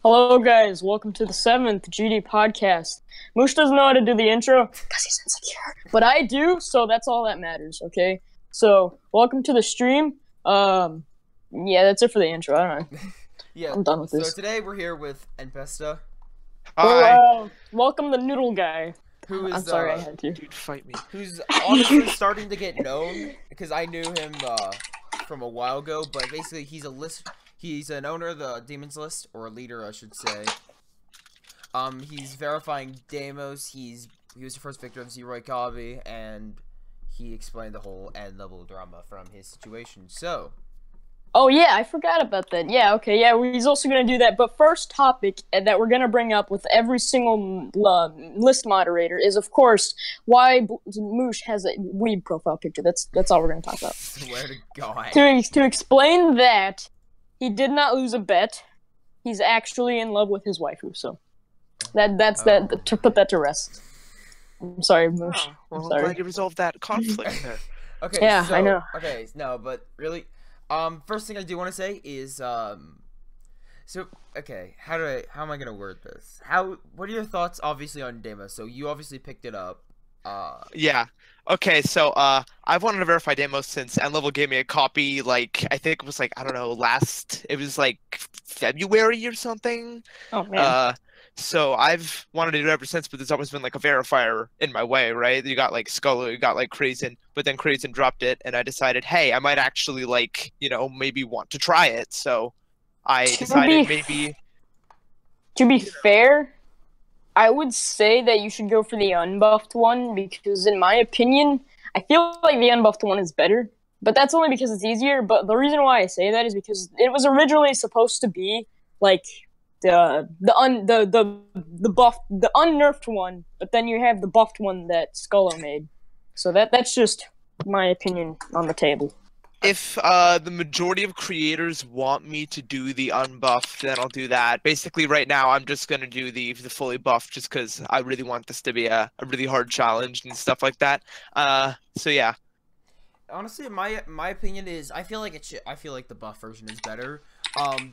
Hello, guys. Welcome to the 7th GD podcast. Moosh doesn't know how to do the intro because he's insecure, but I do, so that's all that matters, okay? So, welcome to the stream. Yeah, that's it for the intro. I don't know. Yeah, I'm done with this. So today we're here with Npesta, Well, welcome the noodle guy. who is I'm sorry, I had to. Dude, fight me. who's honestly starting to get known because I knew him from a while ago. But basically, he's an owner of the Demons List, or a leader, I should say. He's verifying demos. He was the first victor of Zeroy Kabi, and he explained the whole end level drama from his situation. So. Oh, yeah, I forgot about that. Yeah, okay, yeah, he's also going to do that. But first topic that we're going to bring up with every single list moderator is, of course, why Moosh has a weeb profile picture. That's all we're going to talk about. Swear to God. To explain that, he did not lose a bet. He's actually in love with his waifu, so to put that to rest. I'm sorry, Moosh. Oh, well, I'm I'm sorry. glad you resolved that conflict there. Okay. Yeah, so, I know. Okay, no, but really. First thing I do want to say is, so, okay, how am I gonna word this? What are your thoughts, obviously, on demo? So, you obviously picked it up, Yeah. Okay, so I've wanted to verify demos since N Level gave me a copy, like, I think it was like, I don't know, it was like February or something. Oh, man. So I've wanted to do it ever since, but there's always been like a verifier in my way, right? You got like Scullo, you got like Krazen, but then Krazen dropped it, and I decided, hey, I might actually like, maybe want to try it. So I decided maybe. To be fair, I would say that you should go for the unbuffed one because, in my opinion, I feel like the unbuffed one is better. But that's only because it's easier. But the reason why I say that is because it was originally supposed to be like the unnerfed one, but then you have the buffed one that Scullo made. So that's just my opinion on the table. If the majority of creators want me to do the unbuffed, then I'll do that. Basically, right now, I'm just going to do the fully buffed just because I really want this to be a really hard challenge and stuff like that. So yeah. Honestly, my opinion is, I feel like the buff version is better.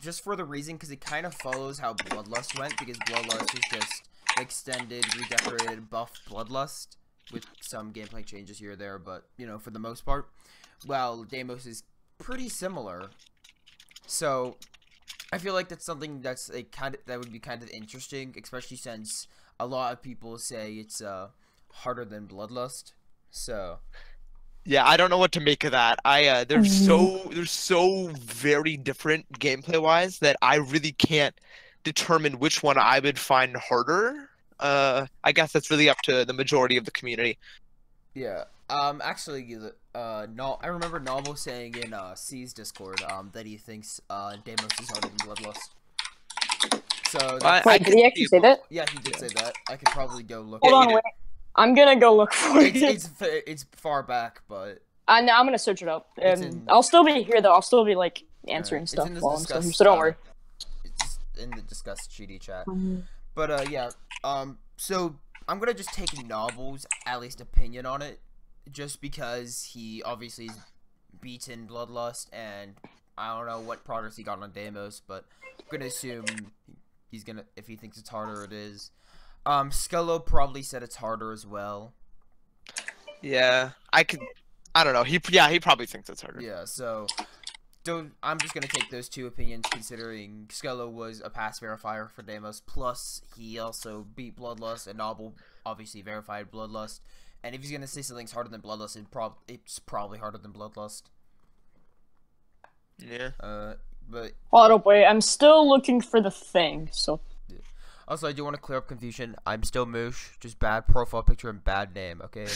Just for the reason, because it kind of follows how Bloodlust went, because Bloodlust is just extended, redecorated, buff Bloodlust, with some gameplay changes here or there, but, for the most part. Well, Deimos is pretty similar, so I feel like that's something that would be kind of interesting, especially since a lot of people say it's harder than Bloodlust. So yeah, I don't know what to make of that. They're so very different gameplay wise that I really can't determine which one I would find harder. I guess that's really up to the majority of the community. Yeah. Actually, I remember Novel saying in C's Discord that he thinks Deimos is harder than Bloodlust. So wait, did he actually say that? Yeah, he did say that. I could probably go look. Hold on, wait. I'm gonna go look for it. It's far back, but I'm gonna search it up. I'll still be here though. I'll still be like answering stuff while I'm still here, so don't worry. It's in the Discuss GD chat. But yeah. So I'm gonna just take Novel's at least opinion on it, just because he obviously is beaten Bloodlust, and I don't know what progress he got on Deimos, but I'm gonna assume if he thinks it's harder, it is. Scullo probably said it's harder as well. Yeah, I don't know. He probably thinks it's harder. Yeah, so I'm just gonna take those two opinions, considering Scullo was a pass verifier for Deimos, plus he also beat Bloodlust, and Novel obviously verified Bloodlust. And if he's gonna say something's harder than Bloodlust, it's probably harder than Bloodlust. Yeah. But hold up, wait. I'm still looking for the thing. So. Yeah. Also, I do want to clear up confusion. I'm still Moosh, just bad profile picture and bad name. Okay.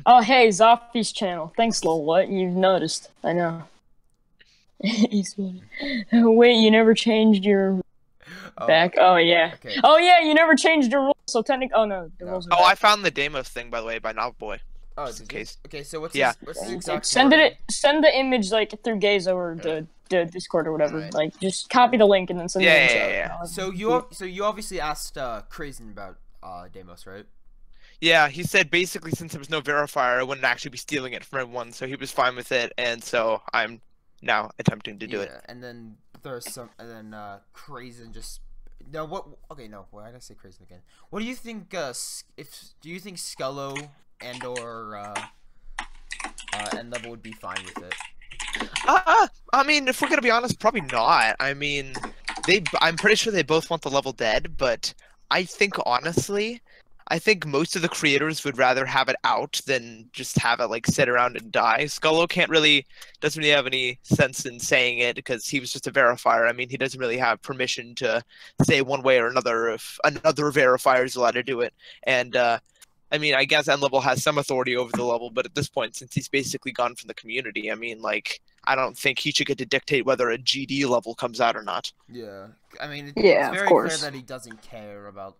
Oh, hey, Zoffi's channel. Thanks, lol. What? You've noticed. I know. Wait, you never changed your back? Oh, yeah. Okay. Oh, yeah, you never changed your rules, so technically... Oh, no, the rules are I found the Deimos thing, by the way, by Novboy. Oh, just in case. Okay, so what's yeah. what's the exact send the image, like, through Gazo or the Discord or whatever. Right. Like, just copy the link and then send the image out. Yeah. So you obviously asked Krazen about Deimos, right? Yeah, he said basically since there was no verifier, I wouldn't actually be stealing it from everyone, so he was fine with it, and so I'm now attempting to do it. And then Krazen just No, what? Okay, no. Why did I say crazy again? What do you think? Do you think Scullo and or N level would be fine with it? I mean, if we're gonna be honest, probably not. I mean, I'm pretty sure they both want the level dead, but I think honestly, I think most of the creators would rather have it out than just have it like sit around and die. Scullo doesn't really have any sense in saying it because he was just a verifier. I mean, he doesn't really have permission to say one way or another if another verifier is allowed to do it. And I mean, I guess N level has some authority over the level, but at this point, since he's basically gone from the community, I mean, like, I don't think he should get to dictate whether a GD level comes out or not. Yeah, I mean, Yeah, it's of very course. clear that he doesn't care about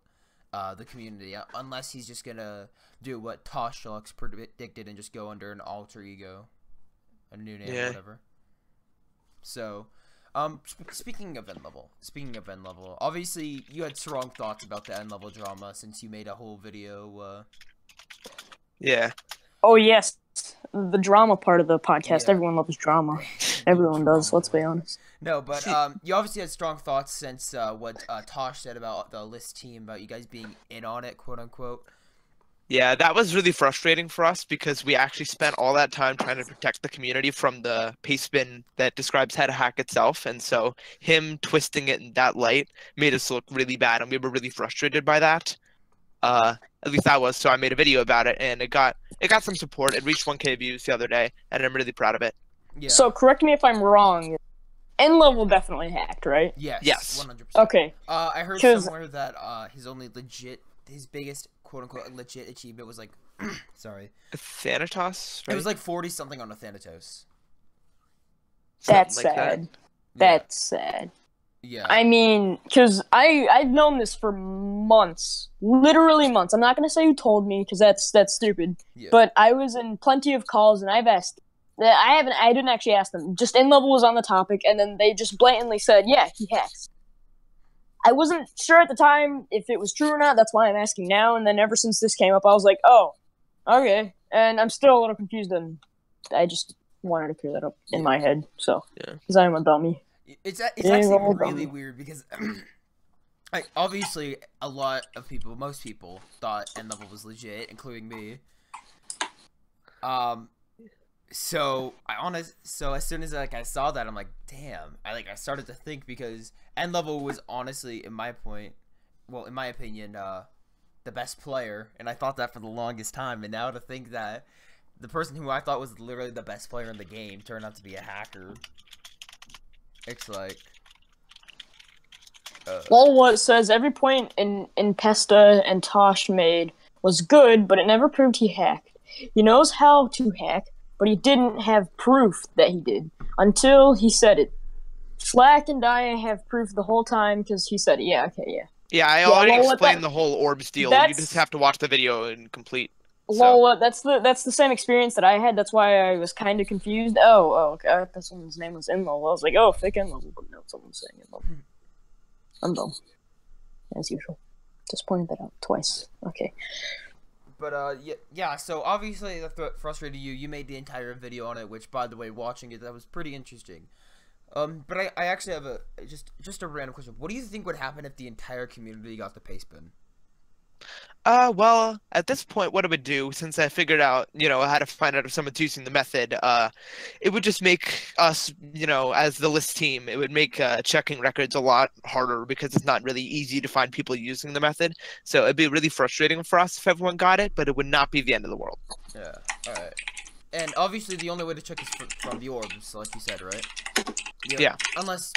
the community unless he's just gonna do what Tosh Deluxe predicted and just go under an alter ego, a new name, or whatever. So, speaking of N level, obviously you had strong thoughts about the N level drama since you made a whole video. Yeah. Oh yes, the drama part of the podcast. Yeah. Everyone loves drama. Everyone does. Let's be honest. No, but you obviously had strong thoughts since what Tosh said about the list team, about you guys being in on it, quote unquote. Yeah, that was really frustrating for us because we actually spent all that time trying to protect the community from the paste spin that describes how to hack itself, and so him twisting it in that light made us look really bad, and we were really frustrated by that. At least I was, so I made a video about it, and it got some support. It reached 1K views the other day, and I'm really proud of it. Yeah. So correct me if I'm wrong. N level definitely hacked, right? Yes. 100%. Okay. I heard somewhere that his biggest quote unquote legit achievement was like, sorry, Thanatos. Right? It was like 40 something on a Thanatos. That's Something like sad. that. That's sad. Yeah. I mean, because I've known this for months, literally months. I'm not gonna say who told me because that's stupid. Yeah. But I was in plenty of calls and I've asked. I didn't actually ask them. Just N level was on the topic, and then they just blatantly said, "Yeah, he hacks." I wasn't sure at the time if it was true or not. That's why I'm asking now. And then ever since this came up, I was like, "Oh, okay." And I'm still a little confused, and I just wanted to clear that up in my head. So, because I'm a dummy. It's actually really weird because, like, obviously most people thought N level was legit, including me. So as soon as I saw that, I'm like, damn. I started to think because N level was honestly, in my opinion, the best player, and I thought that for the longest time. And now to think that the person who I thought was literally the best player in the game turned out to be a hacker. It's like, well, what says every point in Npesta and Tosh made was good, but it never proved he hacked. He knows how to hack, but he didn't have proof that he did until he said it. Slack and I have proof the whole time because he said it. Yeah, okay, yeah. Yeah, I already explained the whole orbs deal. You just have to watch the video and complete. Well, that's the same experience that I had. That's why I was kind of confused. Oh, okay. I thought someone's name was N level. I was like, oh, fake N level, but no, someone's saying N level. I'm dumb, as usual. Just pointed that out twice. Okay. But yeah. So obviously that frustrated you. You made the entire video on it, which, by the way, watching it, that was pretty interesting. But I actually have just a random question. What do you think would happen if the entire community got the paste bin? Well, at this point, what it would do, since I figured out, how to find out if someone's using the method, it would just make us, as the list team, it would make checking records a lot harder because it's not really easy to find people using the method. So it'd be really frustrating for us if everyone got it, but it would not be the end of the world. Yeah, alright. And obviously the only way to check is from the orbs, like you said, right? Yeah. Unless,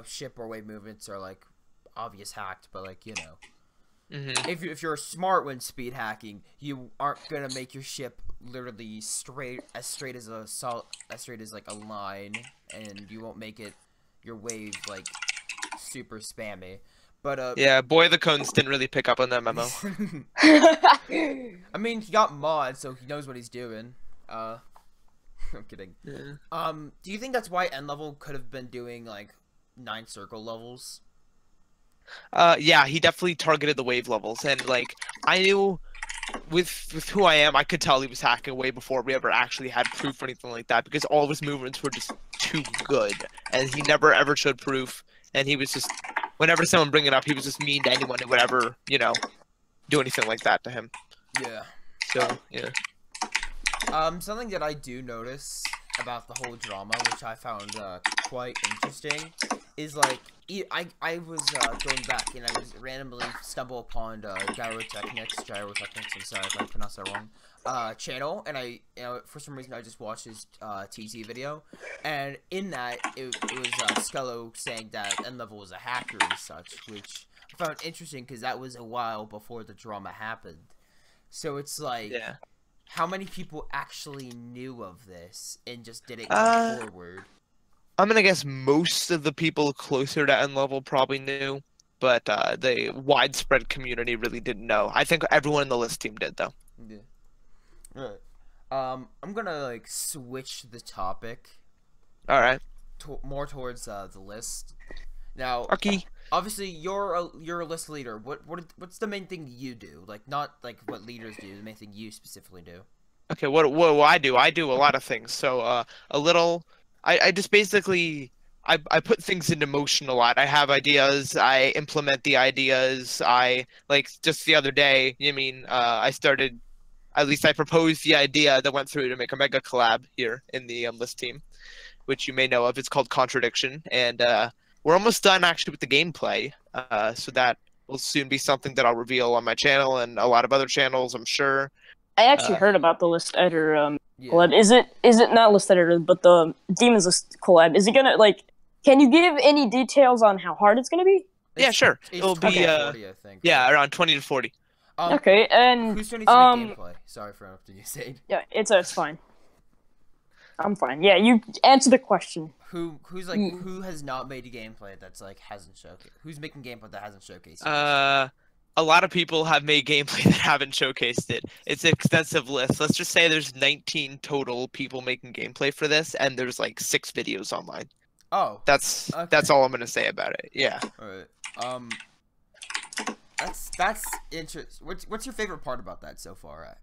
ship or wave movements are, like, obvious hacked, but, like, Mm-hmm. If you're smart when speed hacking, you aren't gonna make your ship literally straight as like a line, and you won't make it your wave like super spammy. But yeah, Boy the Cones didn't really pick up on that memo. I mean, he got mods, so he knows what he's doing. I'm kidding. Yeah. Do you think that's why N level could have been doing like 9 circle levels? Yeah, he definitely targeted the wave levels, and like I knew with who I am, I could tell he was hacking way before we ever actually had proof or anything like that, because all of his movements were just too good, and he never ever showed proof, and he was just whenever someone bring it up, he was just mean to anyone who would ever, you know, do anything like that to him. Yeah. So yeah. Something that I do notice about the whole drama, which I found quite interesting, is like I was going back and I was randomly stumble upon Gyrotechnics. I'm sorry if I pronounced that wrong. Channel, and I, for some reason I just watched his TT video, and in that it was Scullo saying that N-Level was a hacker and such, which I found interesting because that was a while before the drama happened. So it's like, Yeah. how many people actually knew of this and just didn't come forward? I'm gonna guess most of the people closer to N-Level probably knew, but the widespread community really didn't know. I think everyone in the list team did, though. Yeah. Right. I'm gonna like switch the topic. All right. More towards the list. Now, Okay. obviously you're a list leader. What's the main thing you do? Like not like what leaders do. The main thing you specifically do. Okay. What do I do? I do a lot of things. So a little. I just basically I put things into motion a lot. I have ideas. I implement the ideas. I like just the other day. I started. At least I proposed the idea that went through to make a mega collab here in the list team, which you may know of. It's called Contradiction, and we're almost done actually with the gameplay. So that will soon be something that I'll reveal on my channel and a lot of other channels, I'm sure. I actually heard about the list editor Yeah. collab. Is it not list editor, but the Demons List collab? Is it gonna like? Can you give any details on how hard it's gonna be? Yeah, sure. It's It'll be 20 to 40, I think. yeah, around 20 to 40. Okay, and Who's turning to make gameplay? Sorry for interrupting you, Sade. yeah, it's fine. I'm fine. Yeah, you answer the question. Who's like who has not made a gameplay that's like hasn't showcased? Who's making gameplay that hasn't showcased? A lot of people have made gameplay that haven't showcased it. It's an extensive list. Let's just say there's 19 total people making gameplay for this, and there's like 6 videos online. Oh, That's all I'm gonna say about it. Yeah. all right. That's interesting. What's your favorite part about that so far?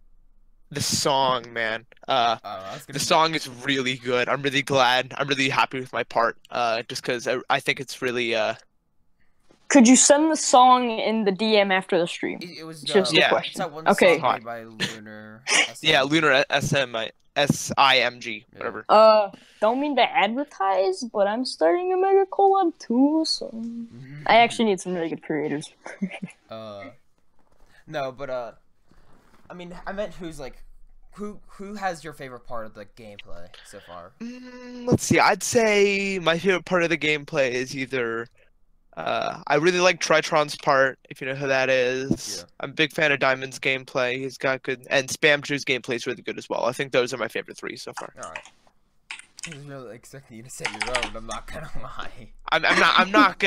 The song, man. The The song is really good. I'm really glad. I'm really happy with my part. Just because I think it's really Could you send the song in the DM after the stream? It was Just a yeah. question. It's that one Okay. song made by Lunar. yeah, Lunar SIMG, whatever. Don't mean to advertise, but I'm starting a mega collab too, so I actually need some really good creators. No, but I mean, I meant who has your favorite part of the gameplay so far? Let's see. I'd say my favorite part of the gameplay is either I really like Tritron's part, if you know who that is. Yeah. I'm a big fan of Diamond's gameplay. He's got good, and Spam Drew's gameplay is really good as well. I think those are my favorite 3 so far. All right. I was really expecting you to say your own. I'm not gonna lie. I'm not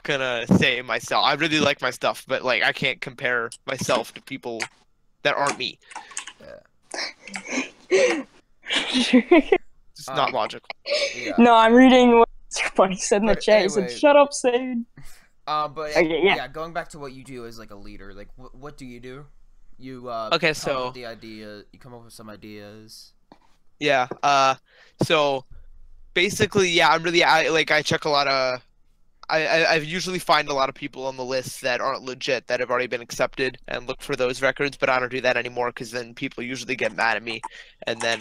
gonna say it myself. I really like my stuff, but like I can't compare myself to people that aren't me. Yeah. It's not logical. Yeah. No, I'm reading what Funny said in the But chat. He said, anyway. "Shut up, Sade." But Okay, yeah. yeah, going back to what you do as like a leader, like what do you do? You Okay, come so- up with the idea. You come up with some ideas. Yeah. So basically, yeah, I check a lot of. I usually find a lot of people on the list that aren't legit that have already been accepted and look for those records, but I don't do that anymore because then people usually get mad at me, and then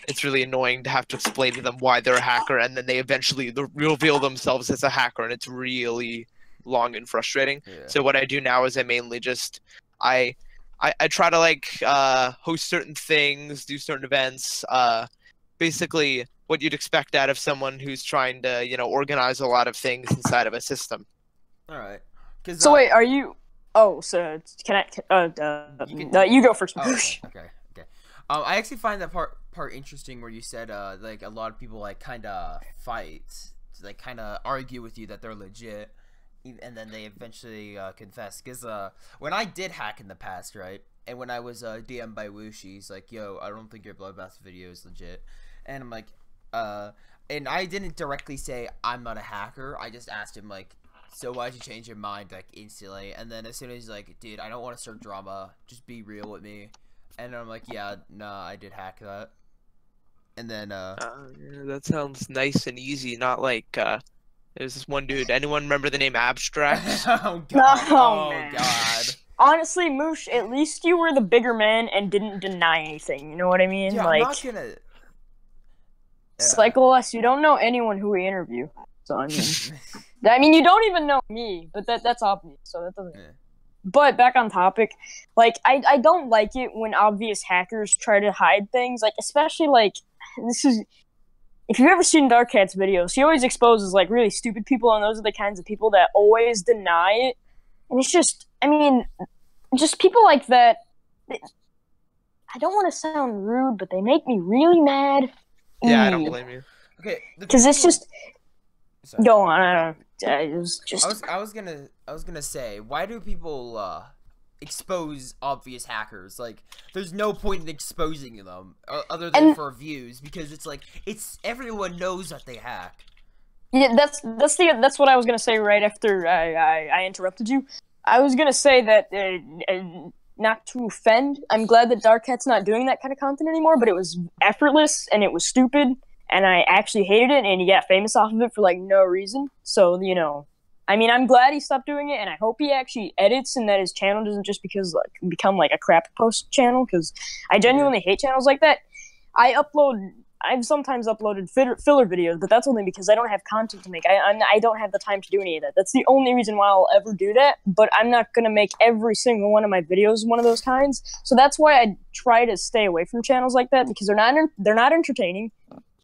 it's really annoying to have to explain to them why they're a hacker, and then they eventually reveal themselves as a hacker, and it's really long and frustrating. Yeah. So what I do now is I mainly just I try to like host certain things, do certain events, basically what you'd expect out of someone who's trying to, organize a lot of things inside of a system. All right. Cause, So wait, are you? Oh, so can I? You go first. Oh, okay. I actually find that part interesting where you said like a lot of people like kind of fight, like kind of argue with you that they're legit, and then they eventually confess. Because when I did hack in the past, right, and when I was DM'd by Wooshi, he's like, "Yo, I don't think your Bloodbath video is legit," and I'm like, and I didn't directly say I'm not a hacker. I just asked him like, "So why'd you change your mind like instantly?" And then as soon as he's like, "Dude, I don't want to start drama. Just be real with me." And I'm like, "Yeah, nah, I did hack that." And then Yeah, that sounds nice and easy, not like There's this one dude. Anyone remember the name Abstract? Oh god. Oh, Oh man. god. Honestly, Moosh, at least you were the bigger man and didn't deny anything. You know what I mean? Yeah, I'm like, not gonna. Cycle us, you don't know anyone who we interview. So I mean, you don't even know me, but that's obvious. So that doesn't. Yeah. But back on topic, like I don't like it when obvious hackers try to hide things. Like especially like this is. If you've ever seen Dark Cat's videos, he always exposes like really stupid people, and those are the kinds of people that always deny it. And it's just, I mean, just people like that. I don't want to sound rude, but they make me really mad. Yeah, I don't blame you. Okay. Because it's just. Sorry. Go on. I don't know. It was just. I was gonna say, why do people expose obvious hackers? Like, there's no point in exposing them other than for views, because it's like everyone knows that they hack. Yeah, that's what I was gonna say right after I interrupted you. I was gonna say that not to offend, I'm glad that Dark Cat's not doing that kind of content anymore, but it was effortless and it was stupid, and I actually hated it, and he got famous off of it for like no reason. So you know, I mean, I'm glad he stopped doing it, and I hope he actually edits and that his channel doesn't just become like a crap post channel, because I genuinely hate channels like that. I've sometimes uploaded filler videos, but that's only because I don't have content to make. I don't have the time to do any of that. That's the only reason why I'll ever do that, but I'm not going to make every single one of my videos one of those kinds. So that's why I try to stay away from channels like that, because they're not entertaining.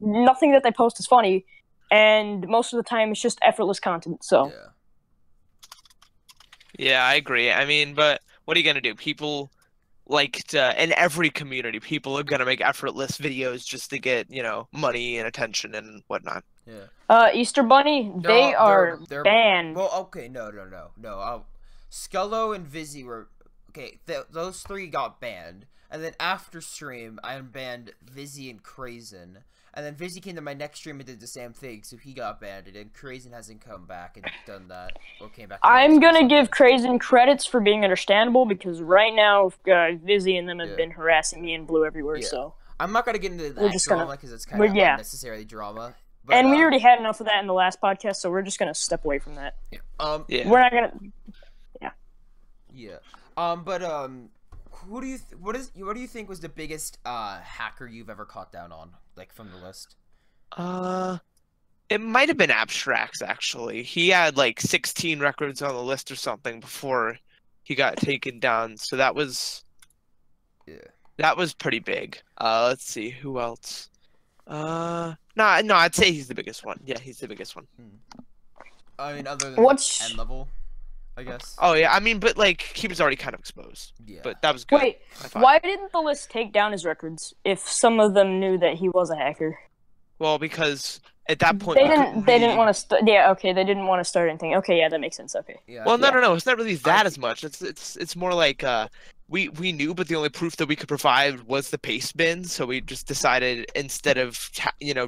Nothing that they post is funny, and most of the time it's just effortless content. So yeah, I agree. I mean, but what are you gonna do? People in every community, people are gonna make effortless videos just to get, you know, money and attention and whatnot. Yeah. Easter Bunny, they are banned. Well, okay, no. Scullo and Vizzy were okay. Those three got banned, and then after stream, I unbanned Vizzy and Crazen. And then Vizzy came to my next stream and did the same thing, so he got banned, and Crazen hasn't come back and done that, or came back. I'm gonna give Crazen credits for being understandable, because right now, Vizzy and them have been harassing me and Blue everywhere, so. I'm not gonna get into that drama, because it's kind of unnecessary drama. But, and we already had enough of that in the last podcast, so we're just gonna step away from that. Yeah. We're not gonna... Yeah. What do you think was the biggest hacker you've ever caught down on, like from the list? It might have been Abstracts, actually. He had like 16 records on the list or something before he got taken down. So that was pretty big. Let's see, who else? No, I'd say he's the biggest one. Yeah, he's the biggest one. I mean, other than end level, I guess. Oh yeah, I mean, but like he was already kind of exposed. Yeah. But that was good. Wait, why didn't the list take down his records if some of them knew that he was a hacker? Well, because at that point they didn't want to start. Yeah, okay, they didn't want to start anything. Okay, yeah, that makes sense. Okay. Yeah, well, no, it's not really that as much. It's more like we knew, but the only proof that we could provide was the paste bin. So we just decided, instead of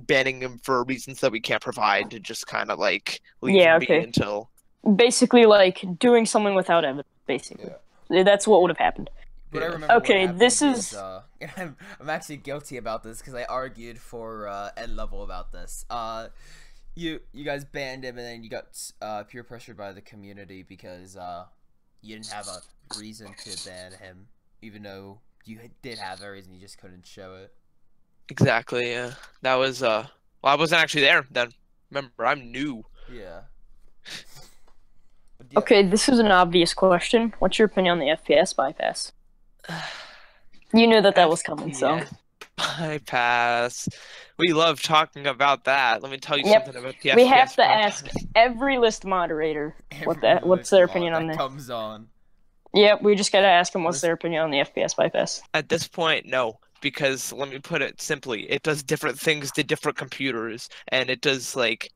banning him for reasons that we can't provide, to just kind of like leave him be until. Basically, like doing something without evidence. Basically, that's what would have happened. But I remember okay, this is. I'm actually guilty about this because I argued for end level about this. You guys banned him, and then you got peer pressured by the community because you didn't have a reason to ban him, even though you did have a reason, you just couldn't show it. Exactly. Yeah, that was well, I wasn't actually there then. Remember, I'm new. Yeah. Okay, this is an obvious question. What's your opinion on the FPS bypass? You knew that was coming, so. Bypass. We love talking about that. Let me tell you something about the FPS. We have to ask every list moderator what's their opinion on that. Comes on. Yep, we just gotta ask them what's their opinion on the FPS bypass. At this point, no. Because, let me put it simply, it does different things to different computers, and it does, like,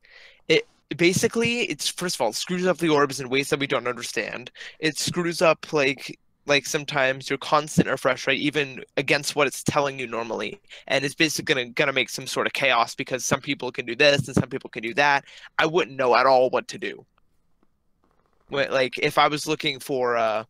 basically, it's, first of all, it screws up the orbs in ways that we don't understand. It screws up, like sometimes your constant refresh rate, even against what it's telling you normally. And it's basically gonna make some sort of chaos, because some people can do this and some people can do that. I wouldn't know at all what to do. Like, if I was looking for,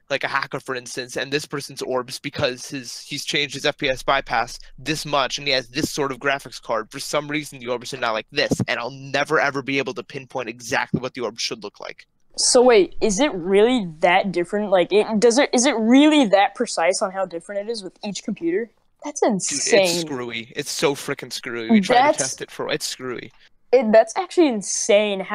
like a hacker, for instance, and this person's orbs because he's changed his FPS bypass this much, and he has this sort of graphics card. For some reason, the orbs are now like this, and I'll never ever be able to pinpoint exactly what the orb should look like. So wait, is it really that different? Like, is it really that precise on how different it is with each computer? That's insane. Dude, it's screwy. It's so freaking screwy. We tried to test it for it's screwy. That's actually insane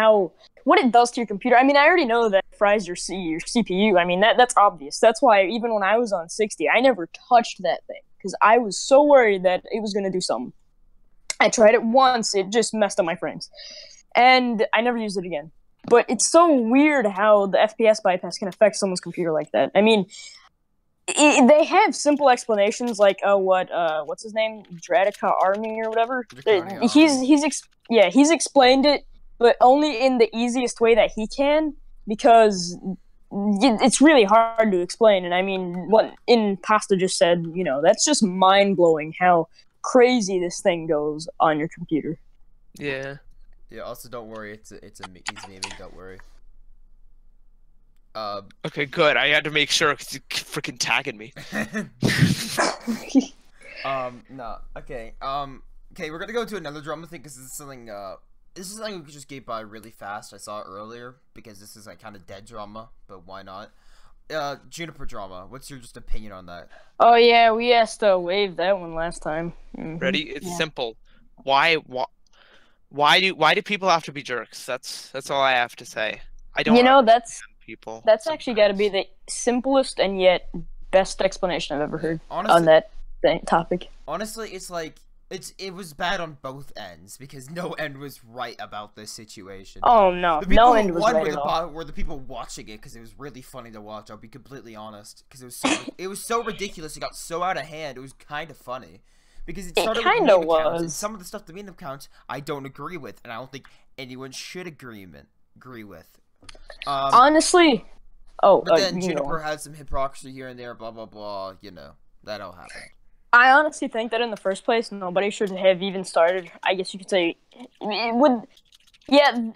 what it does to your computer. I mean, I already know that it fries your CPU. I mean, that's obvious. That's why even when I was on 60, I never touched that thing because I was so worried that it was going to do something. I tried it once. It just messed up my frames. And I never used it again. But it's so weird how the FPS bypass can affect someone's computer like that. I mean, they have simple explanations like, what's his name? Dradica Army or whatever. He's explained it, but only in the easiest way that he can, because it's really hard to explain. And I mean, what Npesta just said, that's just mind-blowing how crazy this thing goes on your computer. Yeah. Yeah, also don't worry, it's a easy naming, don't worry. Okay, good. I had to make sure because you freaking tagging me. No. Okay. Okay, we're gonna go to another drama thing because this is something we could just get by really fast. I saw it earlier because this is like kind of dead drama, but why not? Juniper drama. What's your just opinion on that? Oh yeah, we asked Wave that one last time. Ready? It's simple. Why do people have to be jerks? That's all I have to say. I don't. People. That's actually got to be the simplest and yet best explanation I've ever heard on that topic. Honestly, it's like it was bad on both ends because no end was right about this situation. Oh no, no end was right at all. Were the people watching it because it was really funny to watch. I'll be completely honest because it was so ridiculous. It got so out of hand. It was kind of funny because it started with meme accounts, and some of the stuff the meme accounts I don't agree with, and I don't think anyone should agree with. Honestly, but then Juniper had some hypocrisy here and there, blah blah blah. That all happened. I honestly think that in the first place, nobody should have even started. I guess you could say it would. Yeah,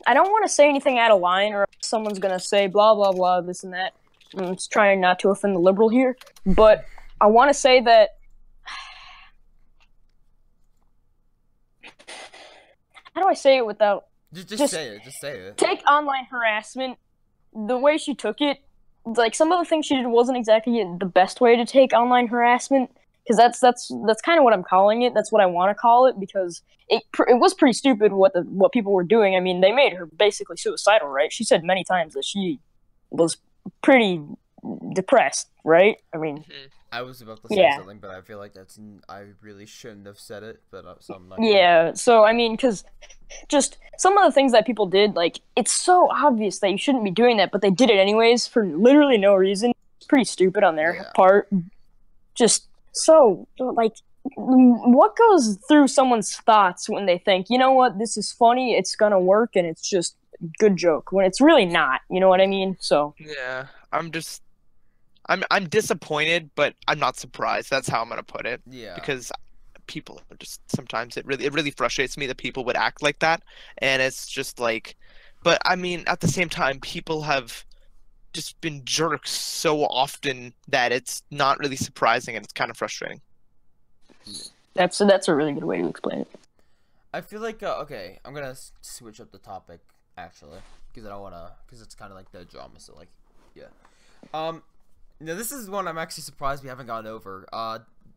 I don't want to say anything out of line, or someone's gonna say blah blah blah, this and that. I'm just trying not to offend the liberal here, but I want to say that. How do I say it without? Just say it. Just say it. Take online harassment. The way she took it, like some of the things she did wasn't exactly the best way to take online harassment. Because that's kind of what I'm calling it. That's what I want to call it because it was pretty stupid what people were doing. I mean, they made her basically suicidal, right? She said many times that she was pretty depressed, right? I mean. I was about to say something, but I feel like I really shouldn't have said it, but so I'm not gonna. Yeah, so I mean, because just some of the things that people did, like, it's so obvious that you shouldn't be doing that, but they did it anyways for literally no reason. It's pretty stupid on their part. Just so, like, what goes through someone's thoughts when they think, you know what, this is funny, it's gonna work, and it's just a good joke, when it's really not, you know what I mean? So. Yeah, I'm disappointed, but I'm not surprised. That's how I'm gonna put it. Yeah. Because people are just sometimes it really frustrates me that people would act like that, and it's just like, but I mean at the same time people have just been jerks so often that it's not really surprising and it's kind of frustrating. That's a really good way to explain it. I feel like okay, I'm gonna switch up the topic actually because I don't wanna because it's kind of like the drama. So like, yeah. Now this is one I'm actually surprised we haven't gone over.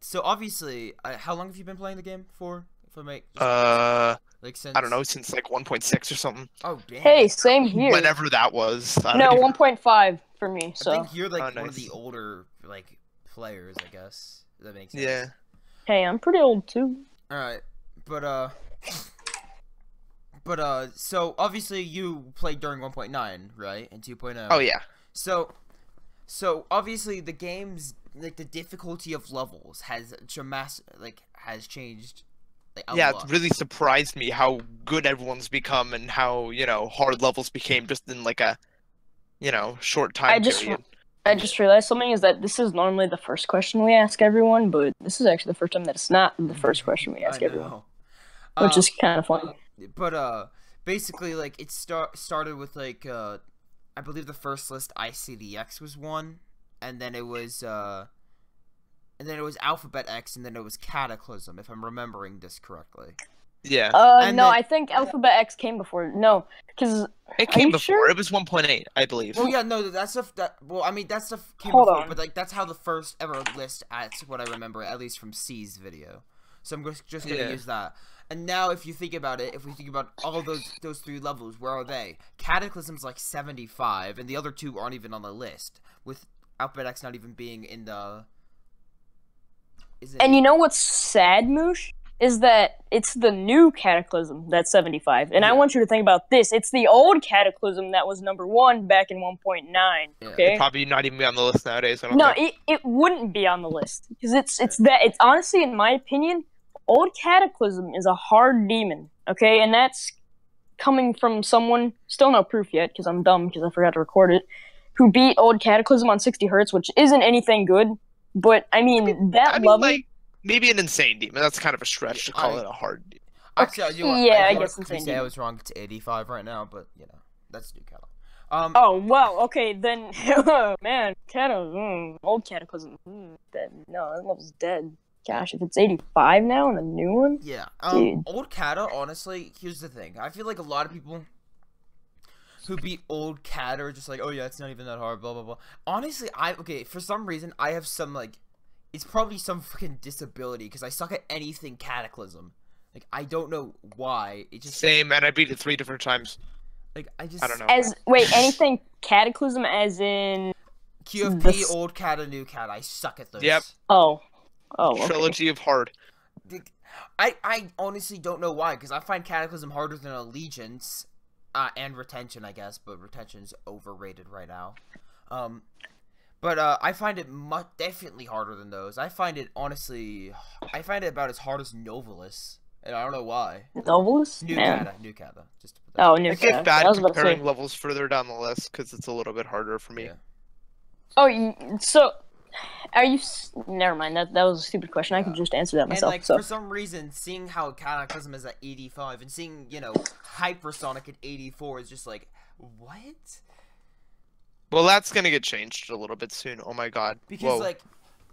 So obviously, how long have you been playing the game for? If I make like since I don't know, since like 1.6 or something. Oh damn. Hey, same here. Whenever that was. No, 1.5 for me. So I think you're like one of the older like players, I guess. That makes sense. Yeah. Hey, I'm pretty old too. All right, but so obviously you played during 1.9, right? And 2.0. Oh yeah. So obviously the game's like the difficulty of levels has changed. Like, yeah, it really surprised me how good everyone's become and how hard levels became just in like a short time period. I just realized something is that this is normally the first question we ask everyone, but this is actually the first time that it's not the first question we ask everyone, which is kind of funny. But basically like it started with like I believe the first list ICDX was one, and then it was Alphabet X, and then it was Cataclysm, if I'm remembering this correctly. Yeah. And No, then- I think Alphabet X came before. No, because It came you before. sure? It was 1.8, I believe. Well, yeah, no, that stuff. That stuff came Hold before, on. but like that's how the first ever list. That's what I remember, at least from C's video. So I'm just gonna Yeah. use that. And now, if you think about it, if we think about all those 3 levels, where are they? Cataclysm's like 75, and the other 2 aren't even on the list. With Alphabet X not even being in the. And you know what's sad, Moosh? Is that it's the new Cataclysm that's 75. And I Yeah. want you to think about this. It's the old Cataclysm that was number 1 back in 1.9. Yeah. Okay? Probably not even be on the list nowadays. I don't No, think. it wouldn't be on the list. Because it's honestly, in my opinion, old Cataclysm is a hard demon. Okay? And that's coming from someone, still no proof yet, because I'm dumb because I forgot to record it, who beat old Cataclysm on 60 Hz, which isn't anything good. But, I mean, level... like, maybe an insane demon. That's kind of a stretch to call it a hard demon. Actually, I I guess guess insane say I demon. was wrong. It's 85 right now, but you know that's new cattle. Oh, well, okay, then, man, old Cataclysm, dead. No, that level's dead. Gosh, if it's 85 now and the new one? Yeah. Dude. Old Kata, honestly, here's the thing. I feel like a lot of people who beat old Kata are just like, oh yeah, it's not even that hard, blah blah blah. Honestly, for some reason I have some like, it's probably some freaking disability because I suck at anything Cataclysm. Like I don't know why. It just Same, and I beat it 3 different times. like I don't know. Anything Cataclysm as in... QFP, old Kata, new Kata. I suck at those. Yep. Oh, okay. Trilogy of hard. I honestly don't know why, because I find Cataclysm harder than Allegiance, and Retention, I guess, but Retention's overrated right now. But I find it definitely harder than those. I find it about as hard as Novelist, and I don't know why. Novelist? New Man. Kata, just to put that. Oh, new I get Kata. bad I was about to comparing say. levels further down the list because it's a little bit harder for me. Yeah. Oh, so... Are you... Never mind, that was a stupid question. I could just answer that And myself, like so... for some reason, seeing how Cataclysm is at 85 and seeing Hypersonic at 84 is just like, what? Well, that's gonna get changed a little bit soon. Oh my god. Because Whoa. like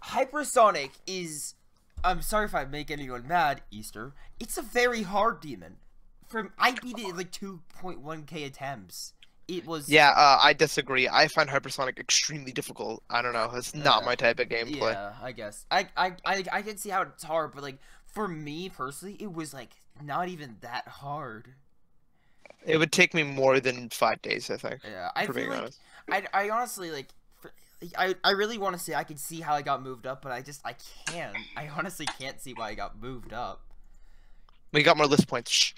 Hypersonic is, I'm sorry if I make anyone mad, Easter. It's a very hard demon. I beat it in like 2.1k attempts. It was I disagree. I find Hypersonic extremely difficult. I don't know. It's not my type of gameplay. Yeah, I guess. I can see how it's hard, but like for me personally, it was like not even that hard. It would take me more than 5 days, I think. Yeah, I for feel being like honest. I honestly like. I really want to say I can see how I got moved up, but I can't. I honestly can't see why I got moved up. We got more list points. Shh.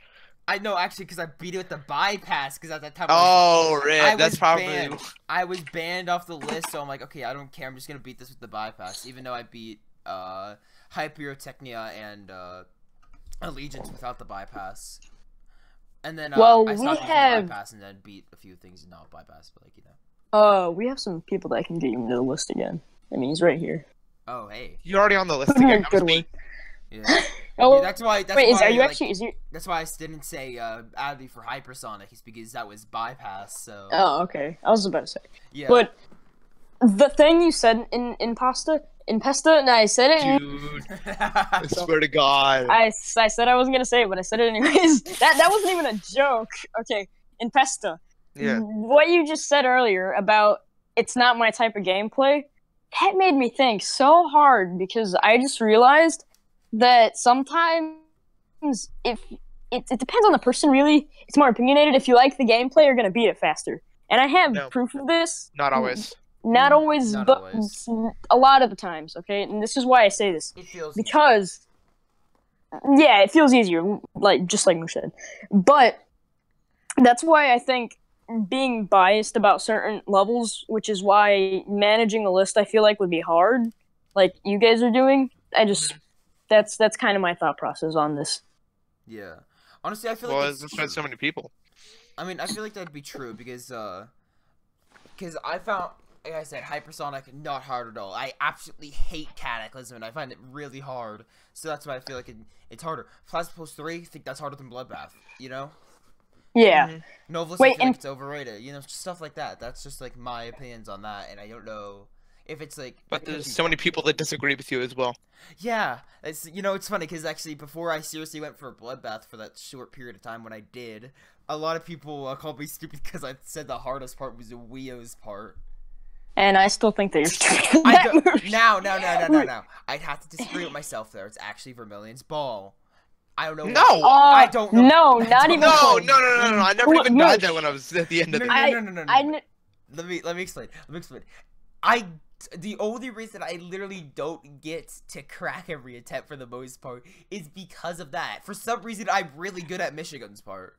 I know actually because I beat it with the bypass because at that time. Oh, I Rip. That's was probably. banned. I was banned off the list, so I'm like, okay, I don't care. I'm just gonna beat this with the bypass, even though I beat Hyperotechnia and Allegiance without the bypass. And then Well, I we stopped using have- bypass and then beat a few things and not bypass, but like we have some people that can get you into the list again. I mean, he's right here. Oh hey. You're already on the list again. That was Good me. work. Yeah. Oh, Yeah, that's why. wait, are you actually... That's why I didn't say add me for Hypersonic. Is because that was bypass. So. Oh, okay. I was about to say. Yeah. But the thing you said in Npesta, and I said it. Dude, I swear to God. I said I wasn't gonna say it, but I said it anyways. That wasn't even a joke. Okay, Npesta. Yeah. What you just said earlier about it's not my type of gameplay, that made me think so hard because I just realized that sometimes if it depends on the person really. It's more opinionated. If you like the gameplay, you're gonna beat it faster. And I have No. proof of this. Not always. Not always, Not but always. a lot of the times, okay? And this is why I say this. It feels. Because, yeah, it feels easier, just like Moosh said. But that's why I think being biased about certain levels, which is why managing the list I feel like would be hard, like you guys are doing. That's kind of my thought process on this. Yeah. Honestly, I feel Well, like there's just so many people. I mean, I feel like that'd be true because I found, like I said, Hypersonic not hard at all. I absolutely hate Cataclysm, and I find it really hard. So that's why I feel like it's harder. Plasma Pulse 3, I think that's harder than Bloodbath. You know? Yeah. Mhm. Novelist, Wait, I feel and- like it's overrated. You know, stuff like that. That's just like my opinions on that, and I don't know if it's like. But it could there's be so many wrong. people that disagree with you as well. Yeah, it's it's funny because actually before I seriously went for a bloodbath for that short period of time when I did, a lot of people called me stupid because I said the hardest part was the Wio's part. And I still think that you're stupid. I That don't, movie- no. I'd have to disagree with myself there. It's actually Vermilion's ball. I don't know. No! I don't know. No, I not don't even know. No, close. no, no, no, no, I never even No. died there when I was at the end of No, it. no. I Let me explain. The only reason I literally don't get to crack every attempt for the most part is because of that. For some reason, I'm really good at Michigan's part.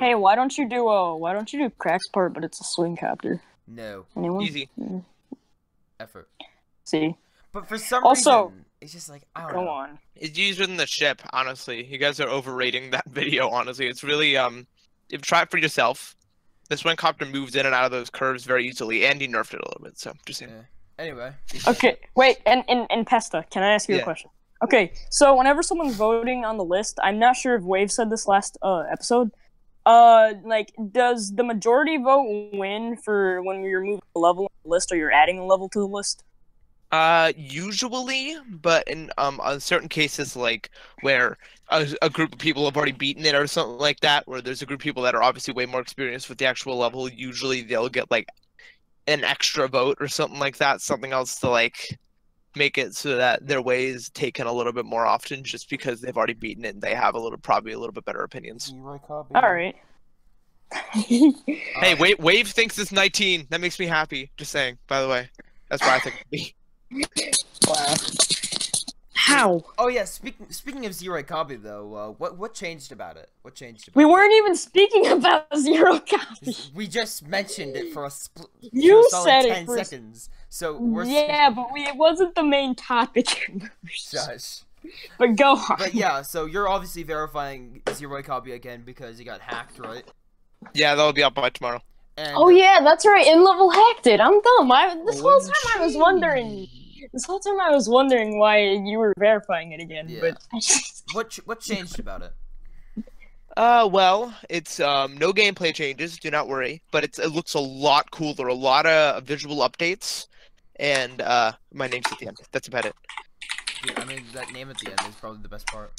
Hey, why don't you do Crack's part, but it's a swing copter? No Anyone? Easy. effort. See, But for some Also- reason, it's just like I don't go know. on. It's easier than the ship, honestly. You guys are overrating that video, honestly. It's really, if try it for yourself. This one copter moves in and out of those curves very easily, and he nerfed it a little bit, so just saying. Yeah. Anyway. Okay, wait, and Pesta, can I ask you a Yeah. question? Okay, so whenever someone's voting on the list, I'm not sure if Wave said this last episode. Like, does the majority vote win for when you're moving a level on the list or you're adding a level to the list? Usually, but in on certain cases, like where a group of people have already beaten it or something like that, where there's a group of people that are obviously way more experienced with the actual level, usually they'll get like an extra vote or something like that, something else to like make it so that their way is taken a little bit more often, just because they've already beaten it and they have probably a little bit better opinions. All right. Hey, Wave thinks it's 19. That makes me happy. Just saying. By the way, that's what I think. It'd be. Wow. How? Oh yeah. Speaking of Zero Copy though, what changed about it? What changed about We it? weren't even speaking about Zero Copy. We just mentioned it for a You solid said it 10 for seconds. So we're Yeah, but it wasn't the main topic. Shush. But go on. But yeah, so you're obviously verifying Zero Copy again because you got hacked, right? Yeah, that'll be up by tomorrow. And Oh yeah, that's right. In-level hacked it. I'm dumb. This whole Oh, time I was wondering. This whole time I was wondering why you were verifying it again. Yeah. But what changed about it? Well, it's no gameplay changes, do not worry, but it looks a lot cooler, a lot of visual updates, and my name's at the end. That's about it. Dude, I mean, that name at the end is probably the best part.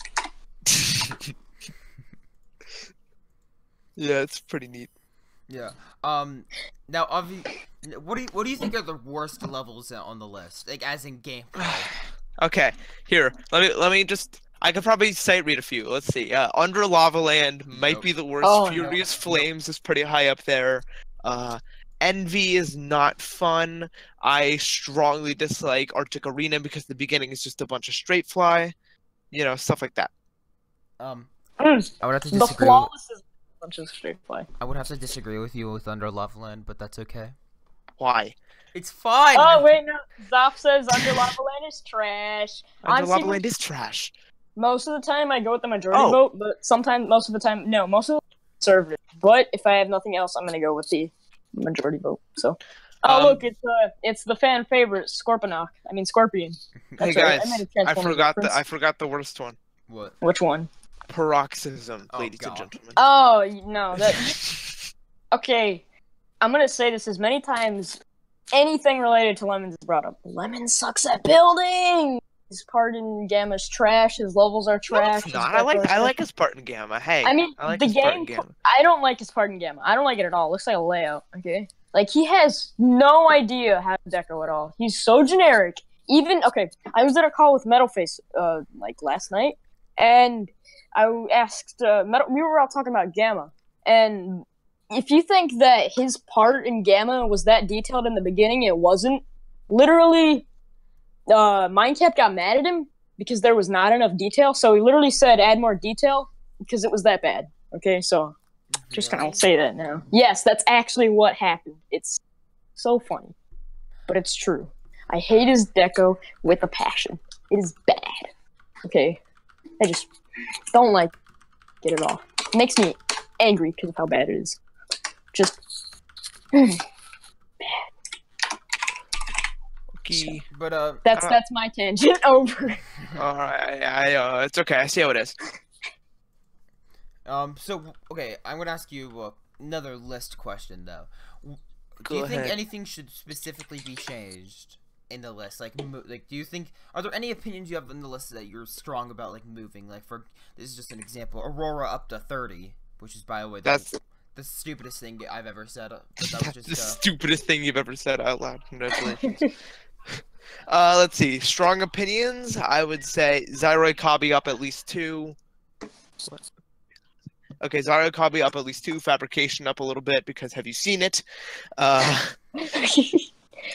Yeah, it's pretty neat. Yeah. Now, what do you think are the worst levels on the list? Like, as in gameplay. Okay, here, let me just. I could probably read a few. Let's see. Under Lava Land might Nope. be the worst. Oh, no. Furious Flames is pretty high up there. Envy is not fun. I strongly dislike Arctic Arena because the beginning is just a bunch of straight fly. You know, stuff like that. I would have to the disagree. flawless is a bunch of straight play. I would have to disagree with you with Under Lava Land, but that's okay. Why? It's fine. Oh wait, no. Zoff says Under Lava Land is trash. Under Honestly, Lava Land is trash. most of the time I go with the majority Oh. vote, but sometimes, most of the time, no, most of the time conservative. But if I have nothing else, I'm gonna go with the majority vote. So, look, it's the fan favorite Scorpion. Hey That's right, guys, I made a I Transformers forgot reference. I forgot the worst one. What? Which one? Paroxysm, Oh, ladies God. and gentlemen. Oh no, that. Okay, I'm gonna say this as many times. Anything related to Lemons is brought up. Lemon sucks at building. His part in Gamma's trash. His levels are trash. No, it's not. I like his part in Gamma. Hey, I mean, I like the his part in game. Gamma. I don't like his part in Gamma. I don't like it at all. It looks like a layout. Okay, like he has no idea how to deco at all. He's so generic. Even okay, I was at a call with Metalface like last night, and I asked Metal. We were all talking about Gamma, and if you think that his part in Gamma was that detailed in the beginning, it wasn't. Literally, Mindcap got mad at him because there was not enough detail. So he literally said, "Add more detail," because it was that bad. Okay, so just gonna say that now. Yes, that's actually what happened. It's so funny, but it's true. I hate his deco with a passion. It is bad. Okay, I just don't like it at all. It makes me angry because of how bad it is. Just bad. Okay. But That's my tangent over. Alright, it's okay. I see how it is. So okay, I'm gonna ask you another list question though. Do Go you think ahead. anything should specifically be changed in the list? Like, do you think are there any opinions you have in the list that you're strong about, like moving? Like, for this is just an example, Aurora up to 30, which is by the way That's the stupidest thing I've ever said. But that was just the stupidest thing you've ever said out loud. Congratulations. Let's see. Strong opinions. I would say Zyroid Kabi up at least 2. Okay, Zyroid Kabi up at least 2. Fabrication up a little bit because have you seen it?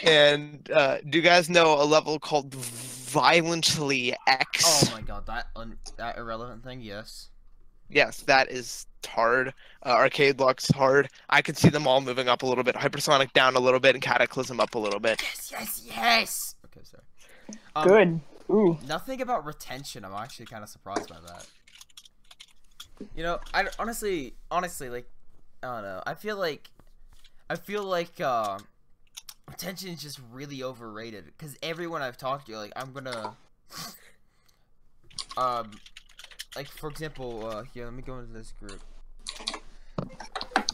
And do you guys know a level called Violently X? Oh my god, that irrelevant thing. Yes. Yes, that is hard. Arcade Luck's hard. I can see them all moving up a little bit. Hypersonic down a little bit, and Cataclysm up a little bit. Yes. Okay, sorry. Good. Ooh. Nothing about retention. I'm actually kind of surprised by that. You know, I honestly, like, I don't know. I feel like retention is just really overrated. Because everyone I've talked to, like, I'm gonna, like, for example, here, let me go into this group.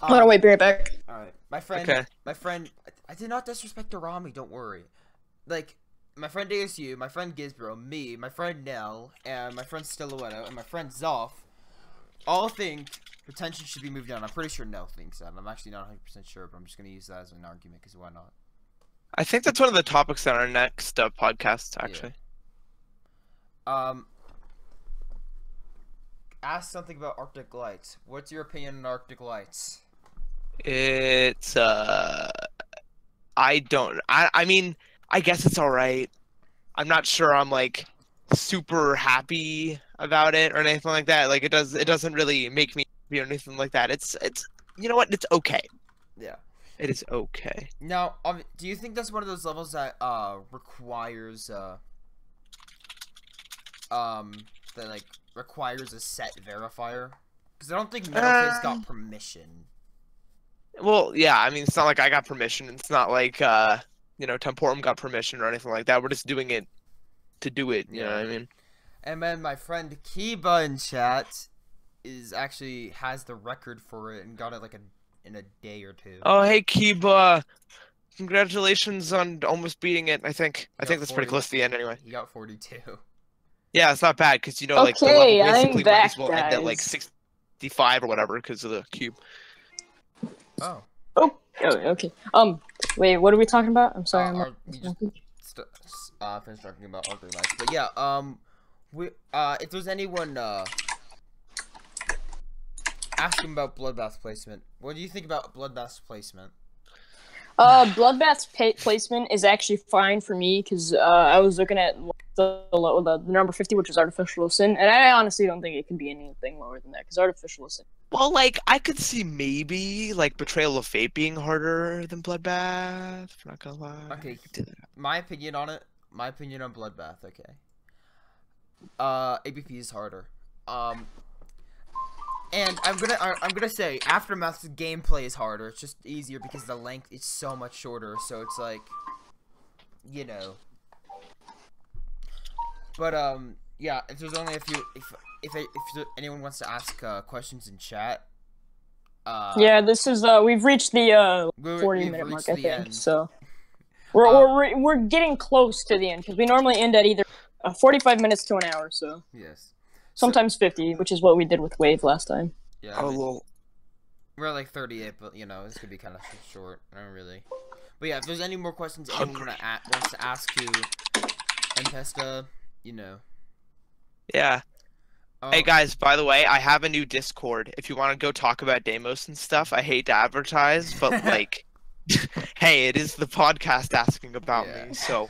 Hold on, wait, be right back. Alright, my friend, Okay. I did not disrespect Arami, don't worry. Like, my friend ASU, my friend Gizbro, me, my friend Nell, and my friend Stiletto, and my friend Zoff, all think retention should be moved down. I'm pretty sure Nell thinks that. I'm actually not 100% sure, but I'm just going to use that as an argument, because why not? I think that's one of the topics on our next podcast, actually. Yeah. Ask something about Arctic Lights. What's your opinion on Arctic Lights? It's, I mean, I guess it's alright. I'm not sure I'm, like, super happy about it or anything like that. Like, it doesn't really make me happy or anything like that. It's, you know what? It's okay. Yeah. It is okay. Now, do you think that's one of those levels that, requires, requires a set verifier? Because I don't think Metalface got permission. Well, yeah, I mean, it's not like I got permission. It's not like, you know, Temporum got permission or anything like that. We're just doing it to do it, you know what I mean? And then my friend Kiba in chat has the record for it and got it, like, in a day or 2. Oh, hey, Kiba. Congratulations on almost beating it, I think. I think that's 40. pretty close to the end anyway. He got 42. Yeah, it's not bad, because, you know, like, the Okay, level basically I'm back, might as well end at, like, guys. 65 or whatever, because of the cube. Oh. Oh, okay. Wait, what are we talking about? I'm sorry. We just finished talking about Arctic Lights. But yeah, if there's anyone, asking about Bloodbath placement, what do you think about Bloodbath's placement? Bloodbath's placement is actually fine for me, because, I was looking at the number 50, which is Artificial Sin, and I honestly don't think it can be anything lower than that, because Artificial Sin. Well, like, I could see maybe, like, Betrayal of Fate being harder than Bloodbath. I'm not gonna lie. Okay, my opinion on Bloodbath, okay. ABP is harder. And I'm gonna say Aftermath's gameplay is harder. It's just easier because the length is so much shorter. So it's like, you know. But yeah. If there's only a few, if anyone wants to ask questions in chat. Yeah, this is we've reached the 40-minute mark, I think. End. So we're getting close to the end because we normally end at either 45 minutes to an hour. So yes. Sometimes 50, which is what we did with Wave last time. Yeah. Oh, lol. We're at like 38, but you know, this could be kind of short. I don't really. But yeah, if there's any more questions anyone wants to ask you, Npesta, you know. Yeah. Hey guys, by the way, I have a new Discord. If you want to go talk about Deimos and stuff, I hate to advertise, but like, hey, it is the podcast asking about me, so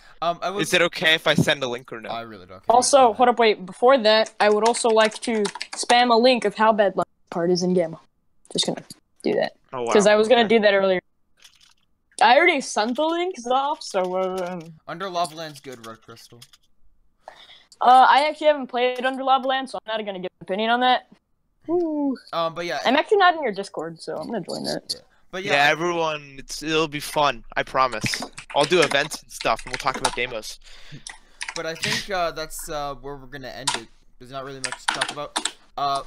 is it okay if I send a link or no? I really don't care. Also, hold up, wait, before that, I would also like to spam a link of how bad my card is in Gamma. Just gonna do that. Oh, wow. Because I was gonna do that earlier. I already sent the links off, so Under Lava Land's good, Red Crystal. I actually haven't played Under Lava Land, so I'm not gonna give an opinion on that. Ooh. But yeah. I'm actually not in your Discord, so I'm gonna join that. Yeah. But yeah, everyone, it'll be fun. I promise. I'll do events and stuff, and we'll talk about Deimos. But I think that's where we're gonna end it. There's not really much to talk about.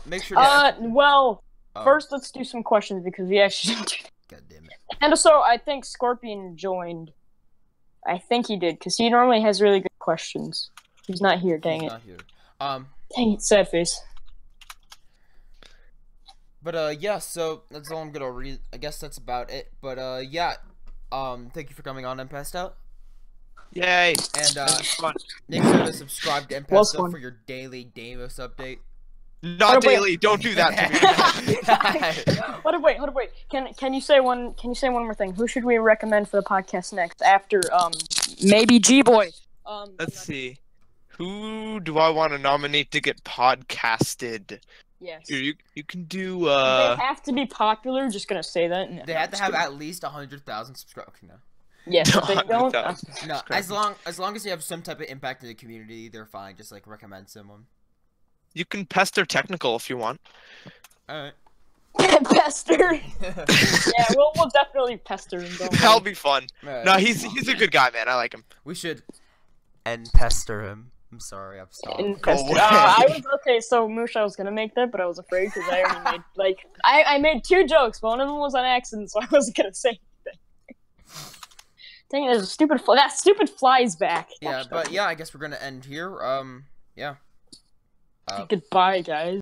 Make sure to well, Oh. first let's do some questions because we actually didn't do that. God damn it. And so I think Scorpion joined. I think he did because he normally has really good questions. He's not here. Dang He's it. not here. Dang it. Sad face. But yeah, so that's all I'm gonna read. I guess that's about it. But yeah, thank you for coming on, Npesta. Yay! And Fun. make sure to subscribe to Was Npesta fun. for your daily Deimos update. Not wait. daily. Don't do that to me. Hold up, wait. Can you say one more thing? Who should we recommend for the podcast next after maybe G-Boy? Let's see. Who do I want to nominate to get podcasted? Yes. You can do They have to be popular. Just gonna say that. No, They have to have at least 100,000 subscribers. Okay, no. Yes. If they don't. 100,000. No, as long as you have some type of impact in the community, they're fine. Just like recommend someone. You can pester technical if you want. Alright. Pester. Yeah, we'll definitely pester him. Don't That'll worry. be fun. Alright. No, he's a good guy, man. I like him. We should and pester him. I'm sorry, I've stopped. And Go pester. away. I was okay. So Moosh, I was gonna make that, but I was afraid because I already made I made 2 jokes, but one of them was on accident, so I wasn't gonna say anything. Dang, there's a stupid fly. That stupid fly's back. Yeah, but yeah, I guess we're gonna end here. Yeah. Goodbye, guys.